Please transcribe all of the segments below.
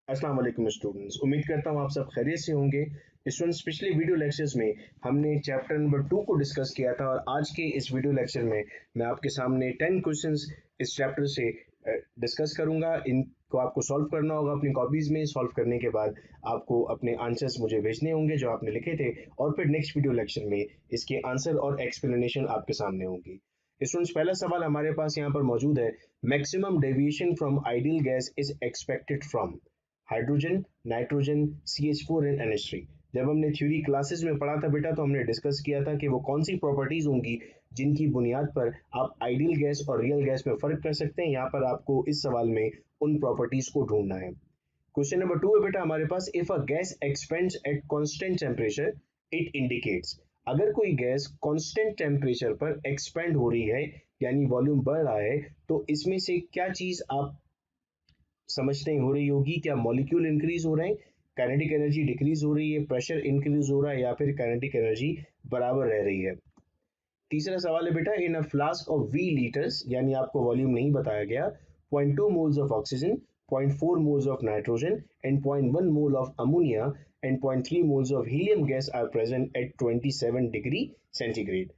अस्सलाम वालेकुम स्टूडेंट्स, उम्मीद करता हूँ आप सब खैरियत से होंगे। स्टूडेंट्स, पिछले वीडियो लेक्चर्स में हमने चैप्टर नंबर 2 को डिस्कस किया था और आज के इस वीडियो लेक्चर में मैं आपके सामने 10 क्वेश्चंस इस चैप्टर से डिस्कस करूंगा। इनको आपको सॉल्व करना होगा अपनी कॉपीज में। सॉल्व करने के बाद आपको अपने आंसर्स मुझे भेजने होंगे जो आपने लिखे थे, और फिर नेक्स्ट वीडियो लेक्चर में इसके आंसर और एक्सप्लेनेशन आपके सामने होंगी। स्टूडेंट्स, पहला सवाल हमारे पास यहाँ पर मौजूद है। Maximum deviation from ideal gas is expected from hydrogen, nitrogen, CH4 and NH3। जब हमने थ्योरी क्लासेस में पढ़ा था बेटा, तो हमने डिस्कस किया था कि वो कौन सी प्रॉपर्टीज होंगी जिनकी बुनियाद पर आप आइडियल गैस और रियल गैस में फर्क कर सकते हैं। यहाँ पर आपको इस सवाल में उन प्रॉपर्टीज को ढूंढना है। क्वेश्चन नंबर 2 है बेटा हमारे पास, if a gas expands at constant temperature it indicates. अगर कोई गैस कांस्टेंट टेम्परेचर पर एक्सपेंड हो रही है यानी वॉल्यूम बढ़ रहा है, तो इसमें से क्या चीज आप समझते हैं हो रही होगी? क्या मॉलिक्यूल इंक्रीज हो रहे हैं, काइनेटिक एनर्जी डिक्रीज हो रही है, प्रेशर इंक्रीज हो रहा है, या फिर काइनेटिक एनर्जी बराबर रह रही है? तीसरा सवाल है बेटा, इन अ फ्लास्क ऑफ V लीटर्स, यानी आपको वॉल्यूम नहीं बताया गया, 0.2 moles of oxygen, 0.4 moles of nitrogen and 0.1 mole of ammonia and 0.3 moles of helium gas are present at 27 degree centigrade.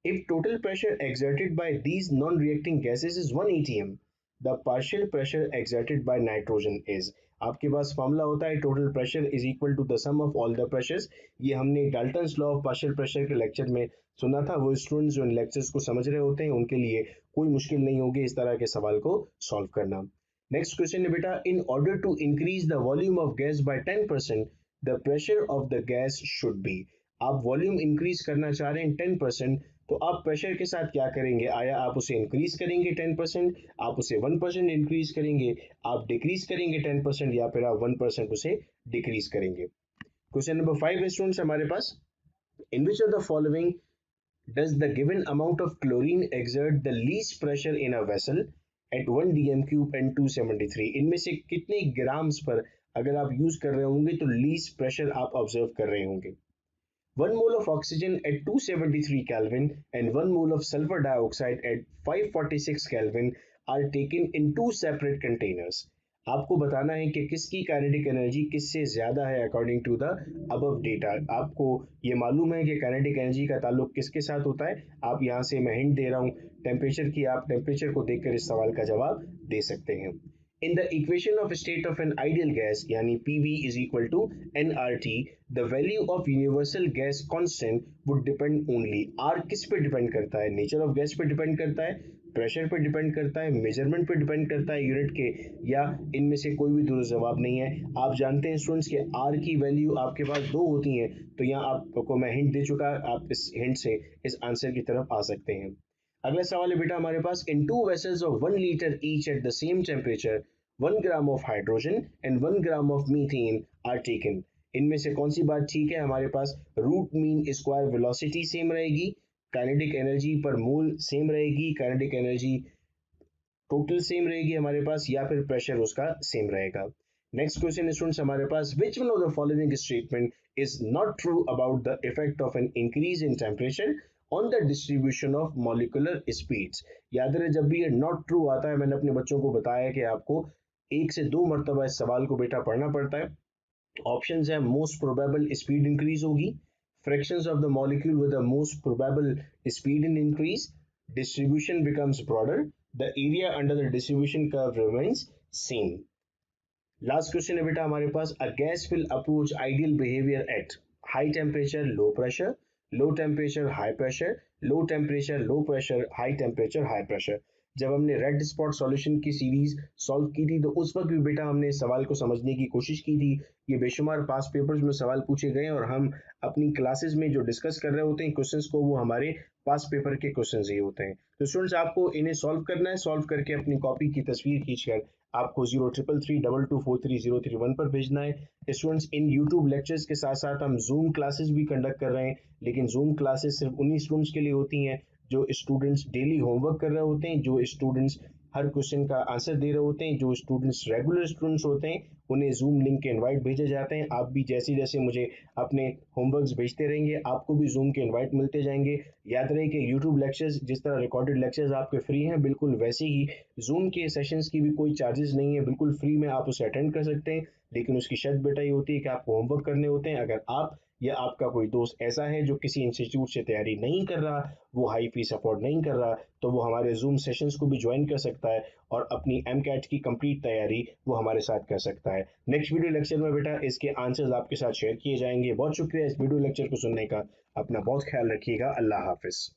If total pressure exerted by these non-reacting gases is 1 atm, the partial pressure exerted by nitrogen is। आपके पास formula होता है total pressure is equal to the sum of all the pressures. ये हमने Dalton's law of partial pressure के lecture में सुना था। वो स्टूडेंट्स जो इन लेक्चर्स को समझ रहे होते हैं उनके लिए कोई मुश्किल नहीं होगी इस तरह के सवाल को सॉल्व करना। नेक्स्ट क्वेश्चन है बेटा, in order to increase the volume of gas by 10%, the pressure of the gas should be. आप वॉल्यूम इंक्रीज करना चाह रहे हैं 10%, तो आप प्रेशर के साथ क्या करेंगे? आया आप उसे इंक्रीज करेंगे 10%, आप उसे 1% इंक्रीज करेंगे, आप डिक्रीज करेंगे 10%, या फिर आप 1% उसे डिक्रीज करेंगे? क्वेश्चन नंबर 5 स्टूडेंट्स हमारे पास, in which of the following does the given amount of chlorine exert the least pressure in a vessel at 1 dm cube and 273? इनमें से कितने ग्राम्स पर अगर आप यूज कर रहे होंगे तो लीस्ट प्रेशर आप ऑब्जर्व कर रहे होंगे? 1 mole of oxygen at 273 Kelvin and 1 mole of sulfur dioxide at 546 Kelvin are taken in two separate containers. आपको बताना है कि किसकी काइनेटिक एनर्जी किससे ज्यादा है according to the above data. आपको ये मालूम है कि काइनेटिक एनर्जी का ताल्लुक किसके साथ होता है। आप यहाँ से मैं हिंट दे रहा हूँ टेम्परेचर की, आप टेम्परेचर को देखकर इस सवाल का जवाब दे सकते हैं। In the equation of state of an ideal gas, यानी PV is equal to nRT, the value of universal gas constant would depend only। R किस पे डिपेंड करता है? नेचर ऑफ गैस पे डिपेंड करता है, प्रेशर पे डिपेंड करता है, मेजरमेंट पे डिपेंड करता है यूनिट के, या इनमें से कोई भी दुरुस्त जवाब नहीं है? आप जानते हैं स्टूडेंट्स कि R की वैल्यू आपके पास दो होती हैं, तो यहाँ आपको मैं हिंट दे चुका, आप इस हिंट से इस आंसर की तरफ आ सकते हैं। अगला सवाल है बेटा हमारे पास, in two vessels of 1 litre each at the same temperature 1 gram of hydrogen and 1 gram of methane are taken. इनमें से कौन सी बात ठीक है? हमारे पास root mean square velocity same रहेगी, kinetic energy per mole same रहेगी, काइनेटिक एनर्जी टोटल सेम रहेगी हमारे पास, या फिर प्रेशर उसका सेम रहेगा? नेक्स्ट क्वेश्चन स्टूडेंट्स हमारे पास, which one of the following statement is not true about the effect of an increase in temperature on the distribution of molecular speeds? याद रहे जब भी ये नॉट ट्रू आता है, मैंने अपने बच्चों को बताया कि आपको एक से दो मरतबा इस सवाल को बेटा पढ़ना पड़ता है। ऑप्शंस है, मोस्ट प्रोबेबल स्पीड इंक्रीज होगी, fractions of the molecule with the most probable speed in increase, distribution becomes broader, the area under the distribution curve remains same। Last question है बेटा हमारे पास, a gas will approach ideal behaviour at high temperature low pressure, low temperature high pressure, low temperature low pressure, high temperature high pressure. जब हमने red spot solution की series solve की थी तो उस वक्त भी बेटा हमने इस सवाल को समझने की कोशिश की थी। ये बेशुमार पास पेपर्स में सवाल पूछे गए और हम अपनी क्लासेस में जो डिस्कस कर रहे होते हैं क्वेश्चंस को, वो हमारे पास पेपर के क्वेश्चंस ही होते हैं। तो स्टूडेंट्स आपको इन्हें सॉल्व करना है, सॉल्व करके अपनी कॉपी की तस्वीर खींचकर आपको 0333224301 पर भेजना है। स्टूडेंट्स, इन यूट्यूब लेक्चर्स के साथ साथ हम जूम क्लासेस भी कंडक्ट कर रहे हैं, लेकिन जूम क्लासेस सिर्फ उन्हीं स्टूडेंट्स के लिए होती हैं जो स्टूडेंट्स डेली होमवर्क कर रहे होते हैं, जो स्टूडेंट्स हर क्वेश्चन का आंसर दे रहे होते हैं। जो स्टूडेंट्स रेगुलर स्टूडेंट्स होते हैं उन्हें जूम लिंक के इनवाइट भेजे जाते हैं। आप भी जैसे जैसे मुझे अपने होमवर्क्स भेजते रहेंगे आपको भी जूम के इनवाइट मिलते जाएंगे। याद रहे कि यूट्यूब लेक्चर्स जिस तरह रिकॉर्डेड लेक्चर्स आपके फ्री हैं, बिल्कुल वैसे ही जूम के सेशंस की भी कोई चार्जेस नहीं है, बिल्कुल फ्री में आप उसे अटेंड कर सकते हैं। लेकिन उसकी शर्त बेटा ये होती है कि आपको होमवर्क करने होते हैं। अगर आप या आपका कोई दोस्त ऐसा है जो किसी इंस्टीट्यूट से तैयारी नहीं कर रहा, वो हाई फीस अफोर्ड नहीं कर रहा, तो वो हमारे जूम सेशंस को भी ज्वाइन कर सकता है और अपनी एम कैट की कंप्लीट तैयारी वो हमारे साथ कर सकता है। नेक्स्ट वीडियो लेक्चर में बेटा इसके आंसर्स आपके साथ शेयर किए जाएंगे। बहुत शुक्रिया इस वीडियो लेक्चर को सुनने का। अपना बहुत ख्याल रखिएगा। अल्लाह हाफिज।